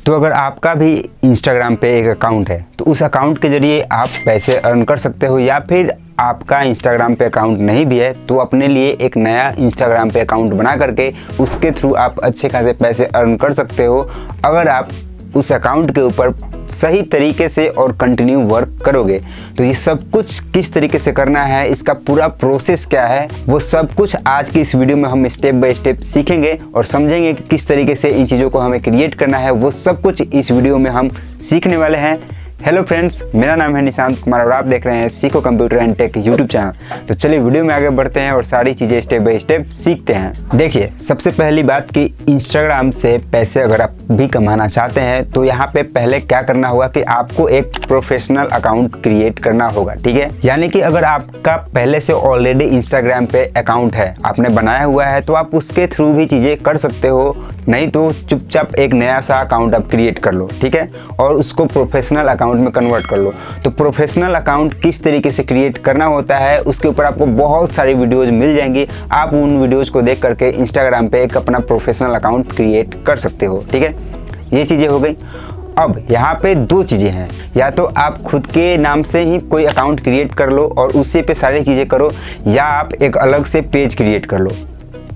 तो अगर आपका भी इंस्टाग्राम पे एक अकाउंट है तो उस अकाउंट के ज़रिए आप पैसे अर्न कर सकते हो, या फिर आपका इंस्टाग्राम पे अकाउंट नहीं भी है तो अपने लिए एक नया इंस्टाग्राम पे अकाउंट बना करके उसके थ्रू आप अच्छे खासे पैसे अर्न कर सकते हो, अगर आप उस अकाउंट के ऊपर सही तरीके से और कंटिन्यू वर्क करोगे। तो ये सब कुछ किस तरीके से करना है, इसका पूरा प्रोसेस क्या है, वो सब कुछ आज की इस वीडियो में हम स्टेप बाय स्टेप सीखेंगे और समझेंगे कि किस तरीके से इन चीज़ों को हमें क्रिएट करना है। वो सब कुछ इस वीडियो में हम सीखने वाले हैं। हेलो फ्रेंड्स, मेरा नाम है निशांत कुमार और आप देख रहे हैं सीखो computer and take YouTube channel. तो चलिए वीडियो में आगे बढ़ते हैं और सारी चीज़ें स्टेप बाय स्टेप सीखते हैं। देखिए, सबसे पहली बात कि इंस्टाग्राम से पैसे अगर आप भी कमाना चाहते हैं तो यहाँ पे पहले क्या करना होगा कि आपको एक प्रोफेशनल अकाउंट क्रिएट करना होगा, ठीक है। यानी कि अगर आपका पहले से ऑलरेडी इंस्टाग्राम पे अकाउंट है, आपने बनाया हुआ है, तो आप उसके थ्रू भी चीज़ें कर सकते हो, नहीं तो चुपचाप एक नया सा अकाउंट आप क्रिएट कर लो, ठीक है, और उसको प्रोफेशनल अकाउंट में कन्वर्ट कर लो। तो प्रोफेशनल अकाउंट किस तरीके से क्रिएट करना होता है उसके ऊपर आपको बहुत सारी वीडियोज मिल जाएंगी। आप उन वीडियोज को देख करके इंस्टाग्राम पे एक अपना प्रोफेशनल अकाउंट क्रिएट कर सकते हो, ठीक है। ये चीज़ें हो गई। अब यहाँ पे दो चीज़ें हैं, या तो आप खुद के नाम से ही कोई अकाउंट क्रिएट कर लो और उसी पे सारी चीज़ें करो, या आप एक अलग से पेज क्रिएट कर लो।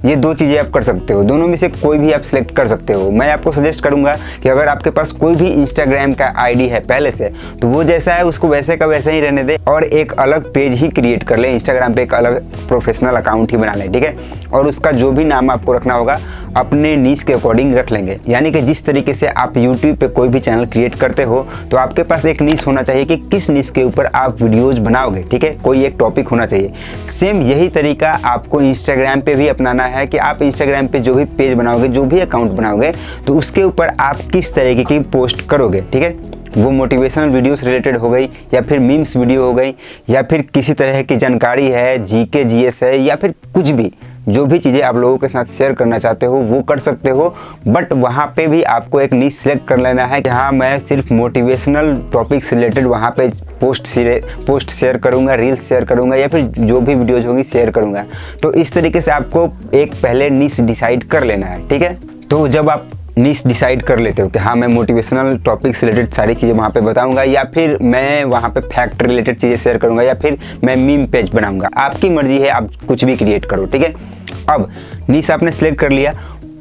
ये दो चीज़ें आप कर सकते हो, दोनों में से कोई भी आप सिलेक्ट कर सकते हो। मैं आपको सजेस्ट करूंगा कि अगर आपके पास कोई भी इंस्टाग्राम का आईडी है पहले से, तो वो जैसा है उसको वैसे का वैसे ही रहने दे और एक अलग पेज ही क्रिएट कर ले, इंस्टाग्राम पे एक अलग प्रोफेशनल अकाउंट ही बना ले, ठीक है। और उसका जो भी नाम आपको रखना होगा अपने नीश के अकॉर्डिंग रख लेंगे। यानी कि जिस तरीके से आप यूट्यूब पे कोई भी चैनल क्रिएट करते हो तो आपके पास एक नीश होना चाहिए कि किस नीश के ऊपर आप वीडियोज बनाओगे, ठीक है, कोई एक टॉपिक होना चाहिए। सेम यही तरीका आपको इंस्टाग्राम पे भी अपनाना है कि आप इंस्टाग्राम पे जो भी पेज बनाओगे, जो भी अकाउंट बनाओगे, तो उसके ऊपर आप किस तरीके की पोस्ट करोगे, ठीक है। वो मोटिवेशनल वीडियोस रिलेटेड हो गई, या फिर मीम्स वीडियो हो गई, या फिर किसी तरह की जानकारी है, जीके जीएस है, या फिर कुछ भी, जो भी चीज़ें आप लोगों के साथ शेयर करना चाहते हो वो कर सकते हो। बट वहाँ पे भी आपको एक नीश सेलेक्ट कर लेना है कि हाँ, मैं सिर्फ मोटिवेशनल टॉपिक से रिलेटेड वहाँ पे पोस्ट शेयर करूँगा, रील्स शेयर करूँगा, या फिर जो भी वीडियोज होंगी शेयर करूँगा। तो इस तरीके से आपको एक पहले नीश डिसाइड कर लेना है, ठीक है। तो जब आप नीश डिसाइड कर लेते हो कि हाँ, मैं मोटिवेशनल टॉपिक से रिलेटेड सारी चीज़ें वहाँ पे बताऊंगा, या फिर मैं वहाँ पे फैक्ट रिलेटेड चीज़ें शेयर करूंगा, या फिर मैं मीम पेज बनाऊंगा, आपकी मर्जी है, आप कुछ भी क्रिएट करो, ठीक है। अब नीश आपने सेलेक्ट कर लिया,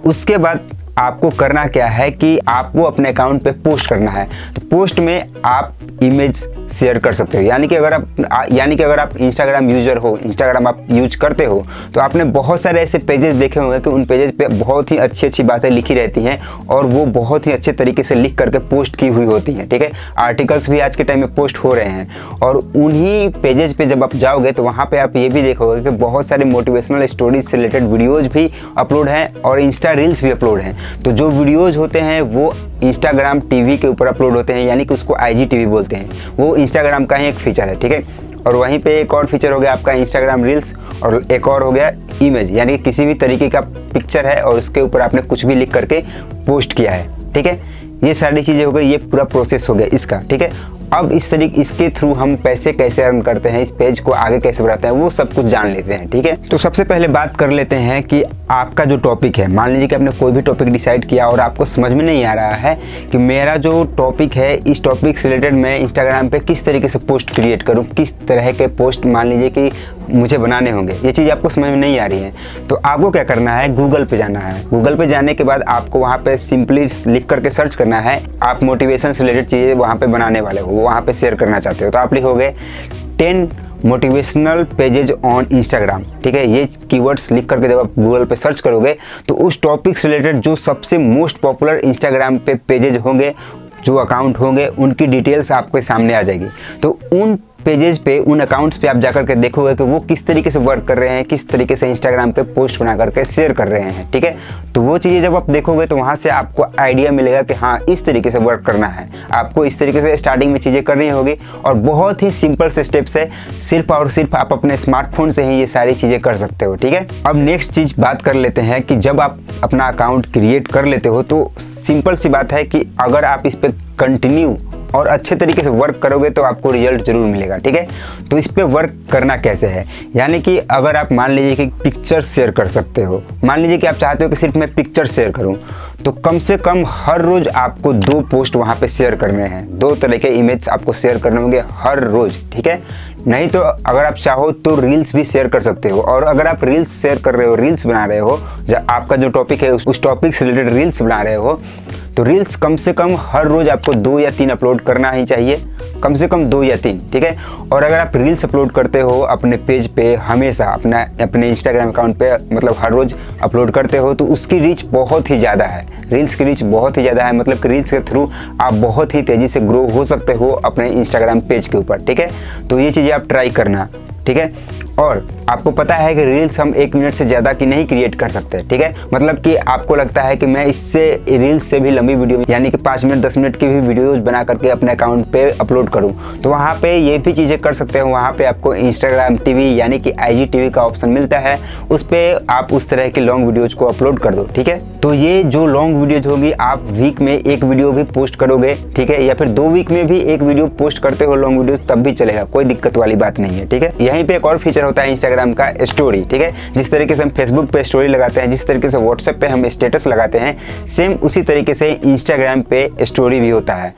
उसके बाद आपको करना क्या है कि आपको अपने अकाउंट पे पोस्ट करना है। तो पोस्ट में आप इमेज शेयर कर सकते हो। यानी कि अगर आप इंस्टाग्राम यूजर हो, इंस्टाग्राम आप यूज करते हो, तो आपने बहुत सारे ऐसे पेजेस देखे होंगे कि उन पेजेस पे बहुत ही अच्छी अच्छी बातें लिखी रहती हैं और वो बहुत ही अच्छे तरीके से लिख करके पोस्ट की हुई होती हैं, ठीक है। आर्टिकल्स भी आज के टाइम में पोस्ट हो रहे हैं, और उन्हीं पेजेस पे जब आप जाओगे तो वहाँ पे आप ये भी देखोगे कि बहुत सारे मोटिवेशनल स्टोरीज से रिलेटेड वीडियोज भी अपलोड हैं और इंस्टा रील्स भी अपलोड हैं। तो जो वीडियोज होते हैं वो इंस्टाग्राम टीवी के ऊपर अपलोड होते हैं, यानी कि उसको IGTV बोलते हैं। वो इंस्टाग्राम का ही एक फीचर है, ठीक है। और वहीं पे एक और फीचर हो गया आपका इंस्टाग्राम रील्स, और एक और हो गया इमेज, यानी कि किसी भी तरीके का पिक्चर है और उसके ऊपर आपने कुछ भी लिख करके पोस्ट किया है, ठीक है। ये सारी चीज़ें हो गई, ये पूरा प्रोसेस हो गया इसका, ठीक है। अब इसके थ्रू हम पैसे कैसे अर्न करते हैं, इस पेज को आगे कैसे बढ़ाते हैं, वो सब कुछ जान लेते हैं, ठीक है। तो सबसे पहले बात कर लेते हैं कि आपका जो टॉपिक है, मान लीजिए कि आपने कोई भी टॉपिक डिसाइड किया और आपको समझ में नहीं आ रहा है कि मेरा जो टॉपिक है, इस टॉपिक से रिलेटेड मैं इंस्टाग्राम पे किस तरीके से पोस्ट क्रिएट करूँ, किस तरह के पोस्ट मान लीजिए कि मुझे बनाने होंगे, ये चीज़ आपको समझ में नहीं आ रही है। तो आपको क्या करना है, गूगल पे जाना है। गूगल पे जाने के बाद आपको वहाँ पे सिंपली लिख करके सर्च करना है, आप मोटिवेशन से रिलेटेड चीज़ें वहाँ पे बनाने वाले हो, वहाँ पे शेयर करना चाहते हो, तो आप लिखोगे 10 मोटिवेशनल पेजेज ऑन इंस्टाग्राम, ठीक है। ये कीवर्ड्स लिख करके जब आप गूगल पे सर्च करोगे तो उस टॉपिक से रिलेटेड जो सबसे मोस्ट पॉपुलर इंस्टाग्राम पे पेजेज होंगे, जो अकाउंट होंगे, उनकी डिटेल्स आपके सामने आ जाएगी। तो उन पेजेस पे, उन अकाउंट्स पे आप जाकर के देखोगे कि वो किस तरीके से वर्क कर रहे हैं, किस तरीके से इंस्टाग्राम पे पोस्ट बना करके शेयर कर रहे हैं, ठीक है। तो वो चीज़ें जब आप देखोगे तो वहाँ से आपको आइडिया मिलेगा कि हाँ, इस तरीके से वर्क करना है, आपको इस तरीके से स्टार्टिंग में चीज़ें करनी होगी। और बहुत ही सिंपल से स्टेप्स है, सिर्फ और सिर्फ आप अपने स्मार्टफोन से ही ये सारी चीज़ें कर सकते हो, ठीक है। अब नेक्स्ट चीज़ बात कर लेते हैं कि जब आप अपना अकाउंट क्रिएट कर लेते हो तो सिंपल सी बात है कि अगर आप इस पर कंटिन्यू और अच्छे तरीके से वर्क करोगे तो आपको रिजल्ट जरूर मिलेगा, ठीक है। तो इस पे वर्क करना कैसे है, यानी कि अगर आप मान लीजिए कि पिक्चर शेयर कर सकते हो, मान लीजिए कि आप चाहते हो कि सिर्फ मैं पिक्चर शेयर करूं, तो कम से कम हर रोज आपको 2 पोस्ट वहां पे शेयर करने हैं, 2 तरह के इमेज आपको शेयर करने होंगे हर रोज, ठीक है। नहीं तो अगर आप चाहो तो रील्स भी शेयर कर सकते हो, और अगर आप रील्स शेयर कर रहे हो, रील्स बना रहे हो, आपका जो टॉपिक है उस टॉपिक से रिलेटेड रील्स बना रहे हो, तो रील्स कम से कम हर रोज आपको 2 या 3 अपलोड करना ही चाहिए, कम से कम 2 या 3, ठीक है। और अगर आप रील्स अपलोड करते हो अपने पेज पे हमेशा, अपने इंस्टाग्राम अकाउंट पे, मतलब हर रोज अपलोड करते हो, तो उसकी रीच बहुत ही ज़्यादा है, रील्स की रीच बहुत ही ज़्यादा है, मतलब कि रील्स के थ्रू आप बहुत ही तेज़ी से ग्रो हो सकते हो अपने इंस्टाग्राम पेज के ऊपर, ठीक है। तो ये चीज़ें आप ट्राई करना, ठीक है। और आपको पता है कि रील्स हम 1 मिनट से ज़्यादा की नहीं क्रिएट कर सकते, ठीक है। मतलब कि आपको लगता है कि मैं इससे रील्स से भी लंबी वीडियो, यानी कि 5 मिनट 10 मिनट की भी वीडियोज बना करके अपने अकाउंट पे अपलोड करूं, तो वहाँ पे ये भी चीज़ें कर सकते हो। वहाँ पे आपको इंस्टाग्राम टीवी यानी कि IGTV का ऑप्शन मिलता है, उस पर आप उस तरह की लॉन्ग वीडियोज़ को अपलोड कर दो, ठीक है। तो ये जो लॉन्ग वीडियोज होगी, आप वीक में 1 वीडियो भी पोस्ट करोगे, ठीक है, या फिर 2 वीक में भी 1 वीडियो पोस्ट करते हो लॉन्ग वीडियो, तब भी चलेगा, कोई दिक्कत वाली बात नहीं है, ठीक है। यहीं पे एक और फीचर होता है इंस्टाग्राम का स्टोरी, ठीक है। जिस तरीके से हम फेसबुक पे स्टोरी लगाते हैं, जिस तरीके से व्हाट्सएप पे हम स्टेटस लगाते हैं, सेम उसी तरीके से इंस्टाग्राम पे स्टोरी भी होता है।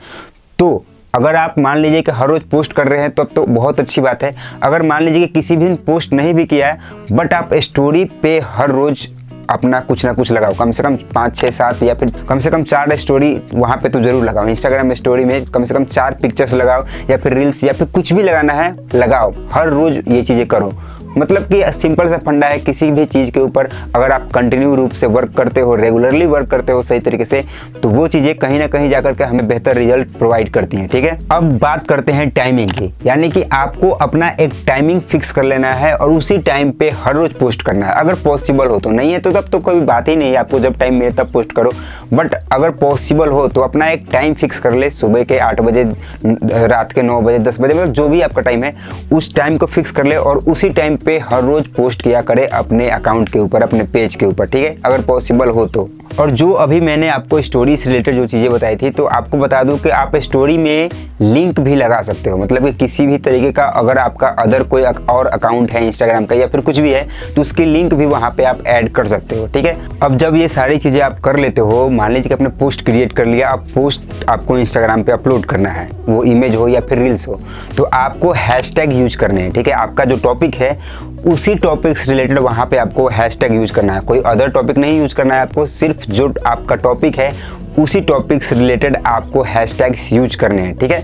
तो अगर आप मान लीजिए कि हर रोज पोस्ट कर रहे हैं तब तो बहुत अच्छी बात है। अगर मान लीजिए कि किसी भी दिन पोस्ट नहीं भी किया है, बट आप स्टोरी पे हर रोज अपना कुछ ना कुछ लगाओ, कम से कम 5, 6, 7 या फिर कम से कम 4 स्टोरी वहाँ पे तो जरूर लगाओ। इंस्टाग्राम स्टोरी में कम से कम 4 पिक्चर्स लगाओ, या फिर रील्स, या फिर कुछ भी लगाना है लगाओ, हर रोज ये चीज़ें करो। मतलब कि सिंपल सा फंडा है, किसी भी चीज़ के ऊपर अगर आप कंटिन्यू रूप से वर्क करते हो, रेगुलरली वर्क करते हो सही तरीके से, तो वो चीज़ें कहीं ना कहीं जाकर के हमें बेहतर रिजल्ट प्रोवाइड करती हैं, ठीक है। अब बात करते हैं टाइमिंग की, यानी कि आपको अपना एक टाइमिंग फिक्स कर लेना है और उसी टाइम पे हर रोज पोस्ट करना है, अगर पॉसिबल हो तो। नहीं है तो तब तो कोई बात ही नहीं है, आपको जब टाइम मिले तब पोस्ट करो, बट अगर पॉसिबल हो तो अपना एक टाइम फिक्स कर ले, सुबह के 8 बजे, रात के 9 बजे, 10 बजे, मतलब जो भी आपका टाइम है उस टाइम को फिक्स कर ले, और उसी टाइम पे हर रोज पोस्ट किया करे अपने अकाउंट के ऊपर, अपने पेज के ऊपर, ठीक है, अगर पॉसिबल हो तो। और जो अभी मैंने आपको स्टोरी से रिलेटेड जो चीज़ें बताई थी, तो आपको बता दूं कि आप स्टोरी में लिंक भी लगा सकते हो, मतलब कि किसी भी तरीके का अगर आपका अदर कोई और अकाउंट है इंस्टाग्राम का या फिर कुछ भी है, तो उसकी लिंक भी वहाँ पे आप ऐड कर सकते हो, ठीक है। अब जब ये सारी चीज़ें आप कर लेते हो, मान लीजिए कि आपने पोस्ट क्रिएट कर लिया, अब पोस्ट आपको इंस्टाग्राम पे अपलोड करना है, वो इमेज हो या फिर रील्स हो, तो आपको हैशटैग यूज करने हैं, ठीक है। आपका जो टॉपिक है उसी टॉपिक से रिलेटेड वहाँ पे आपको हैशटैग यूज करना है, कोई अदर टॉपिक नहीं यूज करना है आपको, सिर्फ जो आपका टॉपिक है उसी टॉपिक से रिलेटेड आपको हैशटैग्स यूज करने हैं, ठीक है।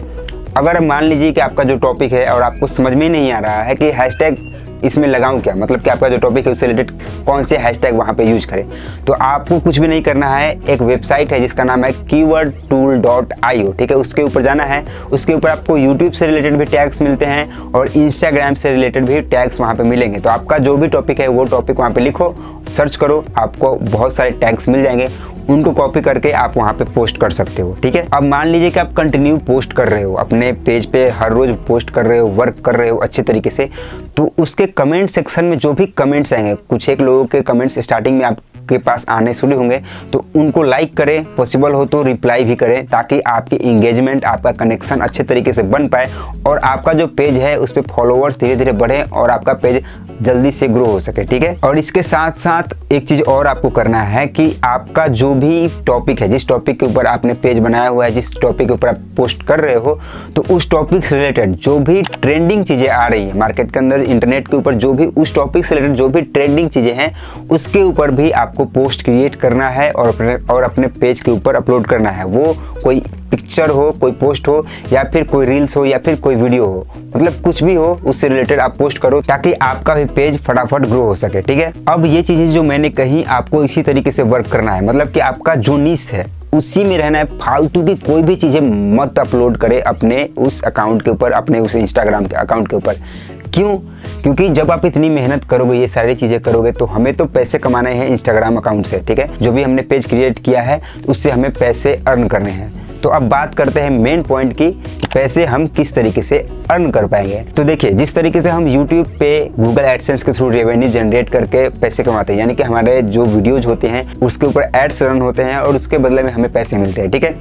अगर मान लीजिए कि आपका जो टॉपिक है और आपको समझ में नहीं आ रहा है कि हैशटैग इसमें लगाऊं क्या, मतलब कि आपका जो टॉपिक है उससे रिलेटेड कौन से हैशटैग वहाँ पे यूज करें, तो आपको कुछ भी नहीं करना है। एक वेबसाइट है जिसका नाम है keywordtool.io, ठीक है, उसके ऊपर जाना है। उसके ऊपर आपको यूट्यूब से रिलेटेड भी टैग्स मिलते हैं और इंस्टाग्राम से रिलेटेड भी टैग्स वहाँ पे मिलेंगे। तो आपका जो भी टॉपिक है वो टॉपिक वहाँ पे लिखो, सर्च करो, आपको बहुत सारे टैग्स मिल जाएंगे, उनको कॉपी करके आप वहाँ पे पोस्ट कर सकते हो, ठीक है। अब मान लीजिए कि आप कंटिन्यू पोस्ट कर रहे हो अपने पेज पे, हर रोज पोस्ट कर रहे हो, वर्क कर रहे हो अच्छे तरीके से, तो उसके कमेंट सेक्शन में जो भी कमेंट्स आएंगे, कुछ एक लोगों के कमेंट्स स्टार्टिंग में आपके पास आने शुरू होंगे, तो उनको लाइक करें, पॉसिबल हो तो रिप्लाई भी करें, ताकि आपकी इंगेजमेंट, आपका कनेक्शन अच्छे तरीके से बन पाए और आपका जो पेज है उस पर फॉलोअर्स धीरे धीरे बढ़े और आपका पेज जल्दी से ग्रो हो सके, ठीक है। और इसके साथ साथ एक चीज़ और आपको करना है कि आपका जो भी टॉपिक है, जिस टॉपिक के ऊपर आपने पेज बनाया हुआ है, जिस टॉपिक के ऊपर आप पोस्ट कर रहे हो, तो उस टॉपिक से रिलेटेड जो भी ट्रेंडिंग चीज़ें आ रही है मार्केट के अंदर, इंटरनेट के ऊपर, जो भी उस टॉपिक से रिलेटेड जो भी ट्रेंडिंग चीज़ें हैं, उसके ऊपर भी आपको पोस्ट क्रिएट करना है और अपने पेज के ऊपर अपलोड करना है। वो कोई पिक्चर हो, कोई पोस्ट हो, या फिर कोई रील्स हो, या फिर कोई वीडियो हो, मतलब कुछ भी हो, उससे रिलेटेड आप पोस्ट करो ताकि आपका भी पेज फटाफट ग्रो हो सके, ठीक है। अब ये चीज़ें जो मैंने कही, आपको इसी तरीके से वर्क करना है, मतलब कि आपका जो नीश है उसी में रहना है, फालतू की कोई भी चीज़ें मत अपलोड करें अपने उस अकाउंट के ऊपर, अपने उस इंस्टाग्राम के अकाउंट के ऊपर। क्यों? क्योंकि जब आप इतनी मेहनत करोगे, ये सारी चीज़ें करोगे, तो हमें तो पैसे कमाने हैं इंस्टाग्राम अकाउंट से, ठीक है। जो भी हमने पेज क्रिएट किया है उससे हमें पैसे अर्न करने हैं। तो अब बात करते हैं मेन पॉइंट की, पैसे हम किस तरीके से अर्न कर पाएंगे। तो देखिए, जिस तरीके से हम YouTube पे गूगल एडसेंस के थ्रू रेवेन्यू जनरेट करके पैसे कमाते हैं, यानी कि हमारे जो वीडियोज होते हैं उसके ऊपर एड्स रन होते हैं और उसके बदले में हमें पैसे मिलते हैं, ठीक है।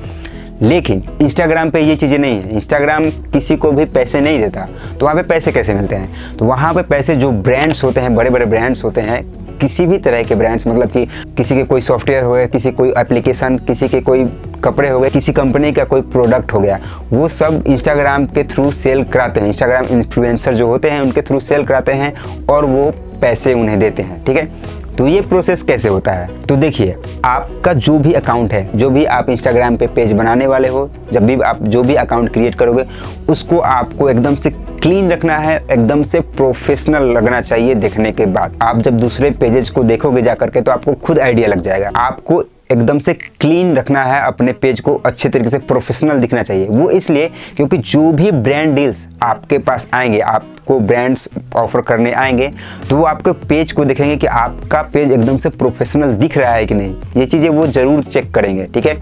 लेकिन इंस्टाग्राम पे ये चीज़ें नहीं है। इंस्टाग्राम किसी को भी पैसे नहीं देता, तो वहाँ पे पैसे कैसे मिलते हैं? तो वहाँ पे पैसे जो ब्रांड्स होते हैं, बड़े बड़े ब्रांड्स होते हैं, किसी भी तरह के ब्रांड्स, मतलब कि किसी के कोई सॉफ्टवेयर हो गया, किसी कोई एप्लीकेशन, किसी के कोई कपड़े हो गए, किसी कंपनी का कोई प्रोडक्ट हो गया, वो सब इंस्टाग्राम के थ्रू सेल कराते हैं। इंस्टाग्राम इन्फ्लुएंसर जो होते हैं उनके थ्रू सेल कराते हैं और वो पैसे उन्हें देते हैं, ठीक है। तो ये प्रोसेस कैसे होता है? तो देखिए, आपका जो भी अकाउंट है, जो भी आप इंस्टाग्राम पे पेज बनाने वाले हो, जब भी आप जो भी अकाउंट क्रिएट करोगे, उसको आपको एकदम से क्लीन रखना है, एकदम से प्रोफेशनल लगना चाहिए। देखने के बाद आप जब दूसरे पेजेस को देखोगे जा करके, तो आपको खुद आइडिया लग जाएगा। आपको एकदम से क्लीन रखना है अपने पेज को, अच्छे तरीके से प्रोफेशनल दिखना चाहिए। वो इसलिए क्योंकि जो भी ब्रांड डील्स आपके पास आएंगे, आपको ब्रांड्स ऑफर करने आएंगे, तो वो आपके पेज को देखेंगे कि आपका पेज एकदम से प्रोफेशनल दिख रहा है कि नहीं। ये चीज़ें वो ज़रूर चेक करेंगे, ठीक है।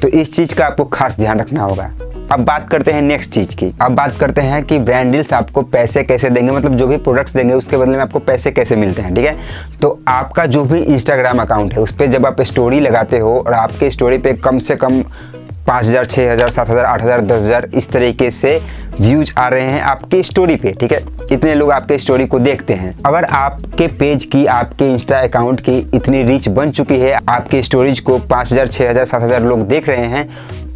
तो इस चीज़ का आपको खास ध्यान रखना होगा। अब बात करते हैं नेक्स्ट चीज़ की। अब बात करते हैं कि ब्रांड डील्स आपको पैसे कैसे देंगे, मतलब जो भी प्रोडक्ट्स देंगे उसके बदले में आपको पैसे कैसे मिलते हैं, ठीक है। तो आपका जो भी इंस्टाग्राम अकाउंट है, उस पर जब आप स्टोरी लगाते हो और आपके स्टोरी पे कम से कम 5,000, 6,000, 7,000, 8,000, 10,000 इस तरीके से व्यूज आ रहे हैं आपके स्टोरी पे, ठीक है, इतने लोग आपके स्टोरी को देखते हैं। अगर आपके पेज की, आपके इंस्टा अकाउंट की इतनी रीच बन चुकी है, आपके स्टोरीज को 5,000, 6,000, 7,000 लोग देख रहे हैं,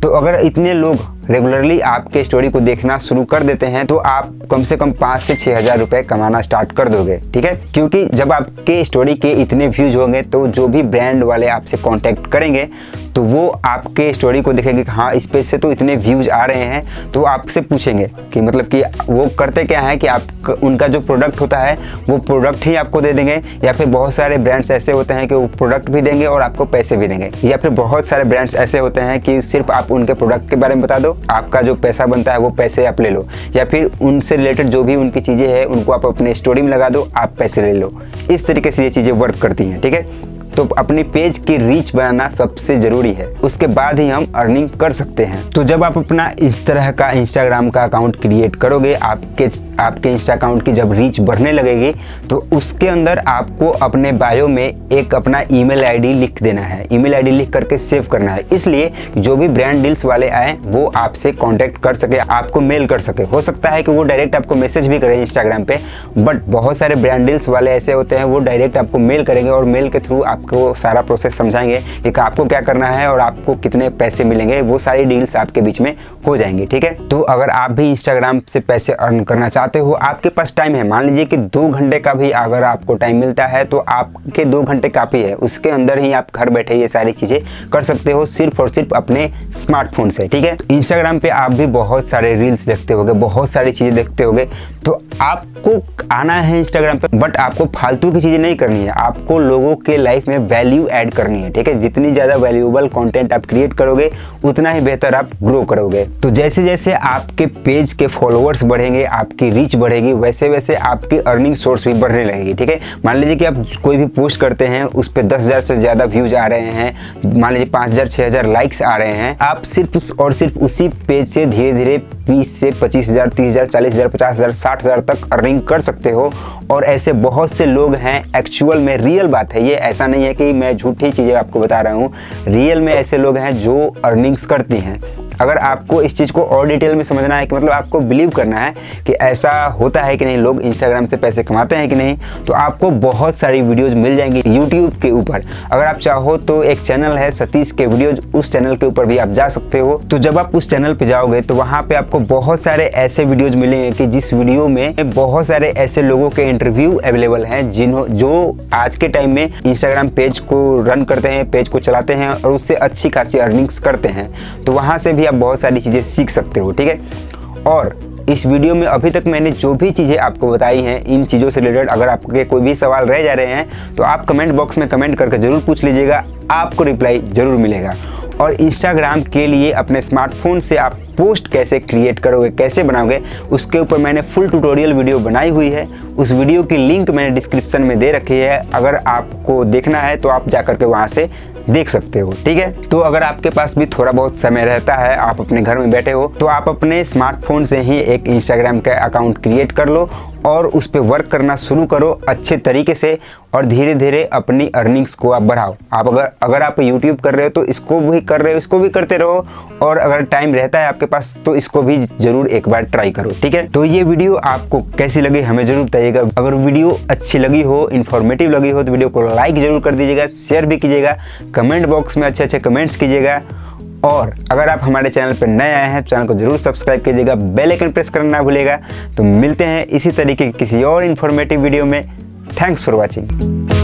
तो अगर इतने लोग रेगुलरली आपके स्टोरी को देखना शुरू कर देते हैं, तो आप कम से कम 5 से 6,000 रुपए कमाना स्टार्ट कर दोगे, ठीक है। क्योंकि जब आपके स्टोरी के इतने व्यूज होंगे, तो जो भी ब्रांड वाले आपसे कांटेक्ट करेंगे, तो वो आपके स्टोरी को देखेंगे कि हाँ, इस पेज से तो इतने व्यूज आ रहे हैं, तो आपसे पूछेंगे कि मतलब कि वो करते क्या है कि आप उनका जो प्रोडक्ट होता है वो प्रोडक्ट ही आपको दे देंगे, या फिर बहुत सारे ब्रांड्स ऐसे होते हैं कि वो प्रोडक्ट भी देंगे और आपको पैसे भी देंगे, या फिर बहुत सारे ब्रांड्स ऐसे होते हैं कि सिर्फ आप उनके प्रोडक्ट के बारे में बता दो, आपका जो पैसा बनता है वो पैसे आप ले लो, या फिर उनसे रिलेटेड जो भी उनकी चीज़ें हैं उनको आप अपने स्टोरी में लगा दो, आप पैसे ले लो। इस तरीके से ये चीज़ें वर्क करती हैं, ठीक है। तो अपने पेज की रीच बनाना सबसे ज़रूरी है, उसके बाद ही हम अर्निंग कर सकते हैं। तो जब आप अपना इस तरह का इंस्टाग्राम का अकाउंट क्रिएट करोगे, आपके इंस्टा अकाउंट की जब रीच बढ़ने लगेगी, तो उसके अंदर आपको अपने बायो में एक अपना ईमेल आईडी लिख देना है। ईमेल आईडी लिख करके सेव करना है, इसलिए जो भी ब्रांड डील्स वाले आए वो आपसे कांटेक्ट कर सके, आपको मेल कर सके। हो सकता है कि वो डायरेक्ट आपको मैसेज भी करें इंस्टाग्राम पे, बट बहुत सारे ब्रांड डील्स वाले ऐसे होते हैं वो डायरेक्ट आपको मेल करेंगे और मेल के थ्रू आपको सारा प्रोसेस समझाएंगे कि आपको क्या करना है और आपको कितने पैसे मिलेंगे। वो सारी डील्स आपके बीच में हो जाएंगी, ठीक है। तो अगर आप भी इंस्टाग्राम से पैसे अर्न करना चाहते हो, आपके पास टाइम है, मान लीजिए कि 2 घंटे का भी अगर आपको टाइम मिलता है, तो आपके 2 घंटे काफ़ी है। उसके अंदर ही आप घर बैठे ये सारी चीज़ें कर सकते हो, सिर्फ और सिर्फ अपने स्मार्टफोन से, ठीक है। इंस्टाग्राम पे आप भी बहुत सारे रील्स देखते होगे, बहुत सारी चीज़ें देखते होगे, तो आपको आना है इंस्टाग्राम पे, बट आपको फालतू की चीज़ें नहीं करनी है, आपको लोगों के लाइफ में वैल्यू ऐड करनी है, ठीक है। जितनी ज़्यादा वैल्यूएबल कंटेंट आप क्रिएट करोगे, उतना ही बेहतर आप ग्रो करोगे। तो जैसे जैसे आपके पेज के फॉलोअर्स बढ़ेंगे, आपकी रीच बढ़ेगी, वैसे वैसे आपकी अर्निंग सोर्स भी बढ़ने लगेगी, ठीक है। मान लीजिए कि आप कोई भी पोस्ट करते हैं, उस पर 10,000 से ज़्यादा व्यूज आ रहे हैं, मान लीजिए 5,000, 6,000 लाइक्स आ रहे हैं, आप सिर्फ और सिर्फ उसी पेज से धीरे धीरे 20 से 25,000, 30,000, 40,000, 50,000, 60,000 तक अर्निंग कर सकते हो। और ऐसे बहुत से लोग हैं, एक्चुअल में रियल बात है ये, ऐसा नहीं है कि मैं झूठी चीज़ें आपको बता रहा हूँ, रियल में ऐसे लोग हैं जो अर्निंग्स करती हैं। अगर आपको इस चीज़ को और डिटेल में समझना है कि मतलब आपको बिलीव करना है कि ऐसा होता है कि नहीं, लोग इंस्टाग्राम से पैसे कमाते हैं कि नहीं, तो आपको बहुत सारी वीडियोज़ मिल जाएंगी यूट्यूब के ऊपर। अगर आप चाहो तो एक चैनल है सतीश के वीडियोज़, उस चैनल के ऊपर भी आप जा सकते हो। तो जब आप उस चैनल पे जाओगे तो वहाँ पे आपको बहुत सारे ऐसे वीडियोज़ मिलेंगे कि जिस वीडियो में बहुत सारे ऐसे लोगों के इंटरव्यू अवेलेबल हैं जो आज के टाइम में इंस्टाग्राम पेज को रन करते हैं, पेज को चलाते हैं और उससे अच्छी खासी अर्निंग्स करते हैं। तो वहाँ से भी आप बहुत सारी चीज़ें सीख सकते हो, ठीक है। और इस वीडियो में अभी तक मैंने जो भी चीज़ें आपको बताई हैं, इन चीज़ों से रिलेटेड अगर आपके कोई भी सवाल रह जा रहे हैं तो आप कमेंट बॉक्स में कमेंट करके ज़रूर पूछ लीजिएगा, आपको रिप्लाई ज़रूर मिलेगा। और इंस्टाग्राम के लिए अपने स्मार्टफोन से आप पोस्ट कैसे क्रिएट करोगे, कैसे बनाओगे, उसके ऊपर मैंने फुल ट्यूटोरियल वीडियो बनाई हुई है। उस वीडियो की लिंक मैंने डिस्क्रिप्शन में दे रखी है, अगर आपको देखना है तो आप जा करके वहाँ से देख सकते हो, ठीक है। तो अगर आपके पास भी थोड़ा बहुत समय रहता है, आप अपने घर में बैठे हो, तो आप अपने स्मार्टफोन से ही एक इंस्टाग्राम का अकाउंट क्रिएट कर लो और उस पर वर्क करना शुरू करो अच्छे तरीके से और धीरे धीरे अपनी अर्निंग्स को आप बढ़ाओ। आप अगर आप यूट्यूब कर रहे हो तो इसको भी कर रहे हो, इसको भी करते रहो, और अगर टाइम रहता है आपके पास तो इसको भी ज़रूर एक बार ट्राई करो, ठीक है। तो ये वीडियो आपको कैसी लगी हमें ज़रूर बताइएगा। अगर वीडियो अच्छी लगी हो, इन्फॉर्मेटिव लगी हो तो वीडियो को लाइक ज़रूर कर दीजिएगा, शेयर भी कीजिएगा, कमेंट बॉक्स में अच्छे अच्छे कमेंट्स कीजिएगा। और अगर आप हमारे चैनल पर नए आए हैं तो चैनल को जरूर सब्सक्राइब कीजिएगा, बेल आइकन प्रेस करना ना भूलिएगा। तो मिलते हैं इसी तरीके की किसी और इन्फॉर्मेटिव वीडियो में। Thanks for watching.